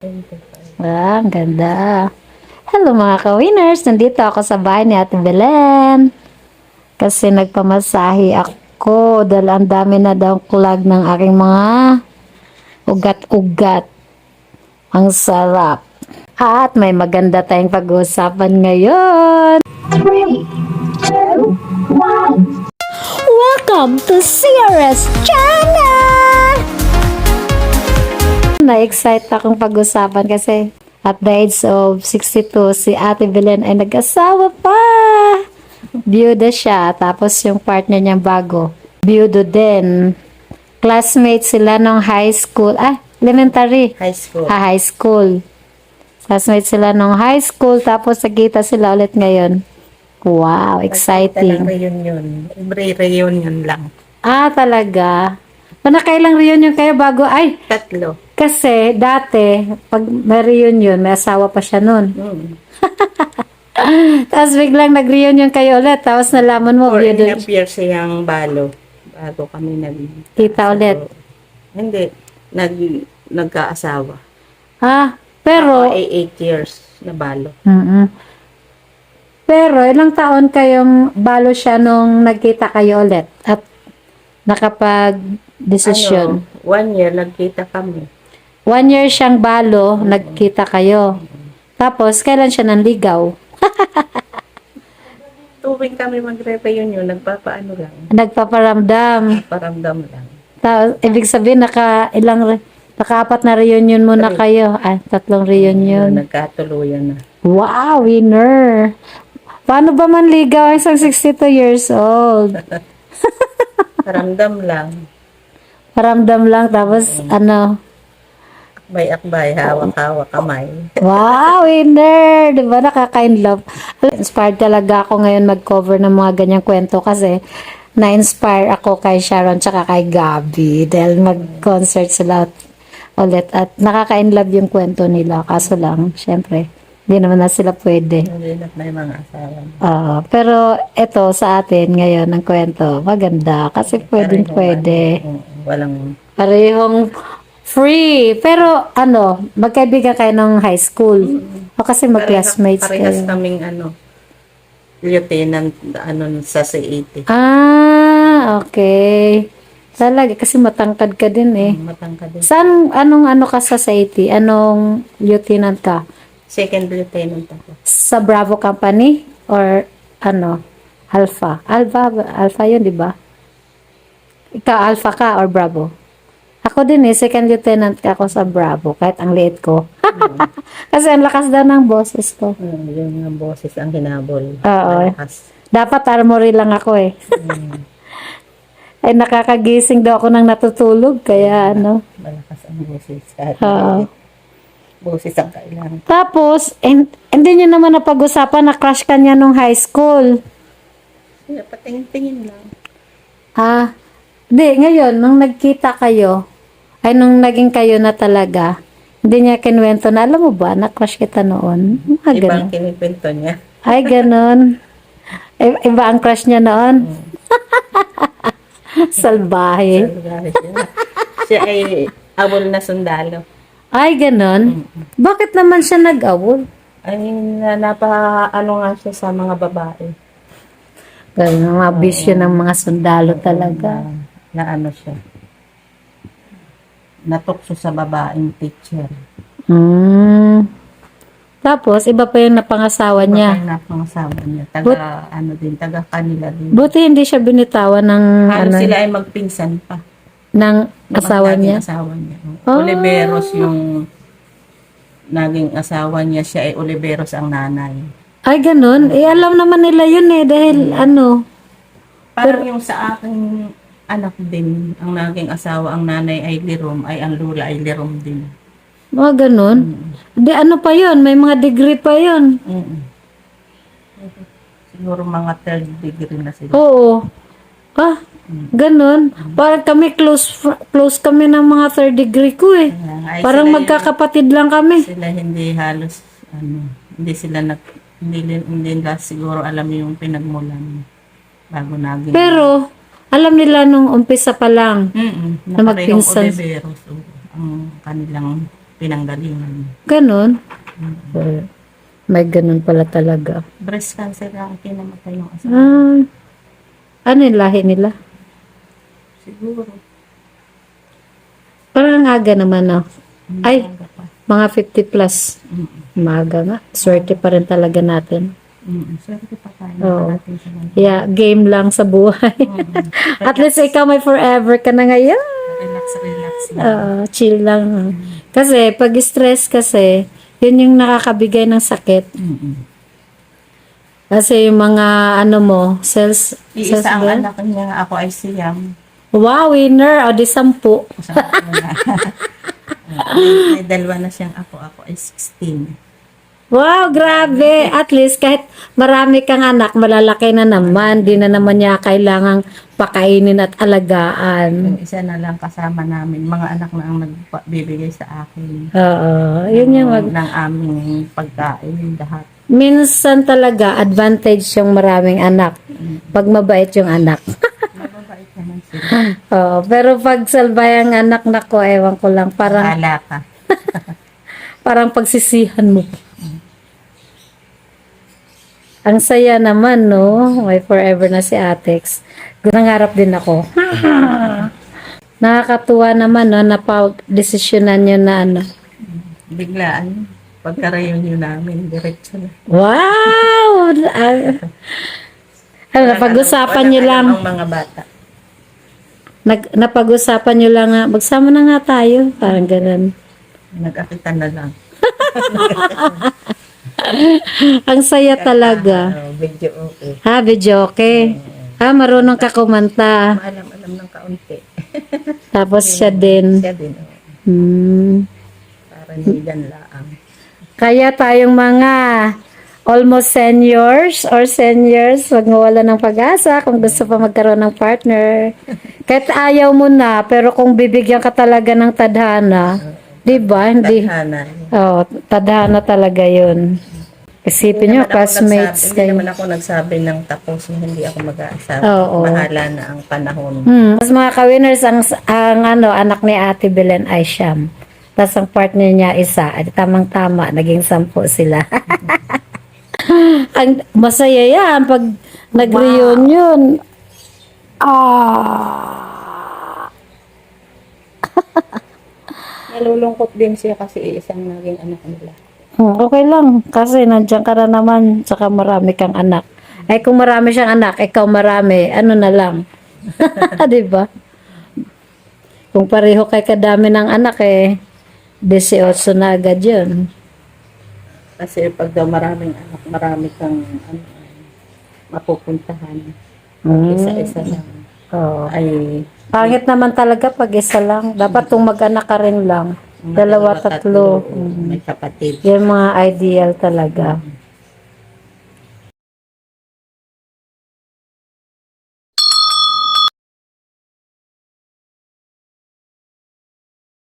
Ang ganda. Hello mga ka-winners, nandito ako sa bahay ni Ate Belen. Kasi nagpamasahe ako dahil ang dami na daw clog ng aking mga ugat-ugat. Ang sarap. At may maganda tayong pag-uusapan ngayon. 3, 2, 1. Welcome to CRS Channel! Na-excite akong pag-usapan kasi at the age of 62, si Ate Belen ay nag-asawa pa. Byuda siya. Tapos yung partner niyang bago, byudo din. Classmates sila nung high school. Elementary. High school. High school. Classmates sila nung high school. Tapos nagkita sila ulit ngayon. Wow, exciting. Reunion. Reunion lang. Talaga. Nakailang reunion kayo bago? 3. Kasi dati, pag may reunion, may asawa pa siya nun. Tapos biglang nag-reunion kayo ulit. Tapos nalaman mo, 4.5 years siyang balo. Bago kami kita ulit. Hindi. Nagkaasawa. Pero, Ako ay 8 years na balo. pero ilang taon kayong balo siya nung nagkita kayo ulit? At nakapag-desisyon? 1 year nagkita kami. 1 year siyang balo, nagkita kayo. Tapos, kailan siya nanligaw? Tuwing kami magre-reunion, nagpapaano lang. Nagpaparamdam. Paramdam lang. Ibig sabihin, naka-4 na reunion muna kayo. 3 reunion. Nagkatuluyan na. Wow, winner! Paano ba manligaw ang isang 62 years old? Paramdam lang. Paramdam lang, tapos Akbay-akbay, hawak-hawak kamay. wow, winner! Diba, nakaka-in love. Inspired talaga ako ngayon mag-cover ng mga ganyang kwento kasi na-inspire ako kay Sharon tsaka kay Gabi dahil mag-concert sila ulit at nakaka-in love yung kwento nila. Kaso lang, syempre, hindi naman na sila pwede. Hindi na may mga asawa. Pero ito sa atin ngayon ang kwento, maganda kasi pwede. Walang Parehong free. Pero magkaibigan kayo ng high school. O kasi mag-classmates parehas kayo. kaming lieutenant sa C80. Okay. Talaga kasi matangkad ka din eh. Matangkad din. Saan, anong ka sa C80? Anong lieutenant ka? Second lieutenant ako. Sa Bravo Company? Or Alpha? Alpha yun, di ba? Ikaw, Alpha ka or Bravo? Ako din second lieutenant ka ako sa Bravo, kahit ang liit ko. Kasi ang lakas daw ng boses ko. Yung mga boses ang hinabol. Oo. Malakas. Dapat armory lang ako eh. Ay nakakagising daw ako nang natutulog, kaya Malakas ang boses. Kahit boses ang kailangan. Tapos, hindi nyo naman napag-usapan na crush ka niya nung high school. Kaya patingin-tingin lang. Di, ngayon, nung nagkita kayo, nung naging kayo na talaga, hindi niya kinuwento na, alam mo ba, na-crush kita noon? Ibang kinikwento niya. Ay, ganun. Iba ang crush niya noon? Salbahe. Siya ay awol na sundalo. Ay, ganun. Bakit naman siya nag-awol? Ay, nga siya sa mga babae. Ganun, mga bisyo ng mga sundalo talaga. Na siya. Natukso sa babaeng teacher. Tapos, iba pa yung napangasawa niya. Iba pa yung napangasawa niya. Taga kanila din. Buti hindi siya binitawan ng, Halos sila ay magpinsan pa. ng asawa niya. Asawa niya. Oliveros yung naging asawa niya. Siya ay Oliveros ang nanay. Ay, ganun. Alam naman nila yun dahil Parang yung sa aking anak din, ang naging asawa, ang nanay ay Lirom, ay ang lula ay Lirom din. Mga ganun. Di pa yun? May mga degree pa yun. Siguro mga 3rd degree na sila. Oo. Ganun. Parang kami close kami ng mga 3rd degree ko eh. Ay, Parang sila magkakapatid lang kami. Sila hindi halos, hindi sila hindi nila siguro alam yung pinagmulan bago naging. Pero, alam nila nung umpisa pa lang. Na magpinsan. Oliveros, ang kanilang pinanggalingan. Ganon. Eh, may ganon pala talaga. Breast cancer lang kinamatay yung asawa. Ah, ano yung lahi nila? Siguro. Parang ang aga naman, no? Ay, Maaga pa. mga 50 plus. Mm. Maaga nga. Swerte pa rin talaga natin. Swerte pa tayo. Oo. Nakarating sa mga. Yeah, game lang sa buhay. At least ikaw may forever ka na ngayon. Relax, relax. Chill lang. Kasi pag stress kasi, yun yung nakakabigay ng sakit. Kasi yung mga ano mo, cells Iisa ang ba? anak niya, ako ay siyam. Wow, winner. O di 10. Sa una. May dalawa na siyang ako ay 16. Wow, grabe. At least kahit marami kang anak, malalaki na naman. Di na naman niya kailangang pakainin at alagaan. Yung isa na lang kasama namin, mga anak na ang nagbibigay sa akin. Oo, yun yung Ng aming pagkain, lahat. minsan talaga advantage yung maraming anak. Pag mabait yung anak. Mababait naman sila. Oo, pero pag salbayang anak nako, ewan ko lang, parang Hala ka. parang pagsisihan mo. Ang saya naman, no? May forever na si Atex. Nangarap din ako. Nakakatuwa naman, no? Napag-desisyonan nyo na ano. Biglaan. Pagka-reunion namin, diretso na. Wow! Ano, napag-usapan nyo lang. Ang mga bata. Napag-usapan nyo lang nga, magsama na nga tayo. Parang ganun. Nag-akitan na lang. Ang saya talaga. Video okay. Ha, video okay. Ha, marunong ka kumanta. Alam ng kaunti. Tapos siya din. Siya din. Para nilan laang. Kaya tayong mga almost seniors, wag mawala ng pag-asa kung gusto pa magkaroon ng partner. Kahit ayaw mo na, pero kung bibigyan ka talaga ng tadhana, di ba? Hindi. Tadhana. Oh, tadhana talaga yun. Isipin nyo, classmates Hindi kayo. naman ako nagsabi ng tapos na hindi ako mag-aasawa. Oo. Bahala na ang panahon. Mas mga ka-winners, ang anak ni Ate Belen ay siyam. Tapos ang partner niya isa. At tamang-tama, naging 10 sila. Ang masaya yan pag nag-reunion. Nalulungkot din siya kasi isang naging anak nila. Okay lang. Kasi nandiyan ka na naman. Tsaka marami kang anak. Ay kung marami siyang anak, ikaw marami. Ano na lang. Diba? Kung pareho kay kadami ng anak 18 na agad yun. Kasi pag daw maraming anak, marami kang mapupuntahan. Isa-isa lang. Oo. Ay, Pangit naman talaga pag isa lang. Dapat kung mag-anak ka rin lang. 2, 3. may kapatid. Yung mga ideal talaga.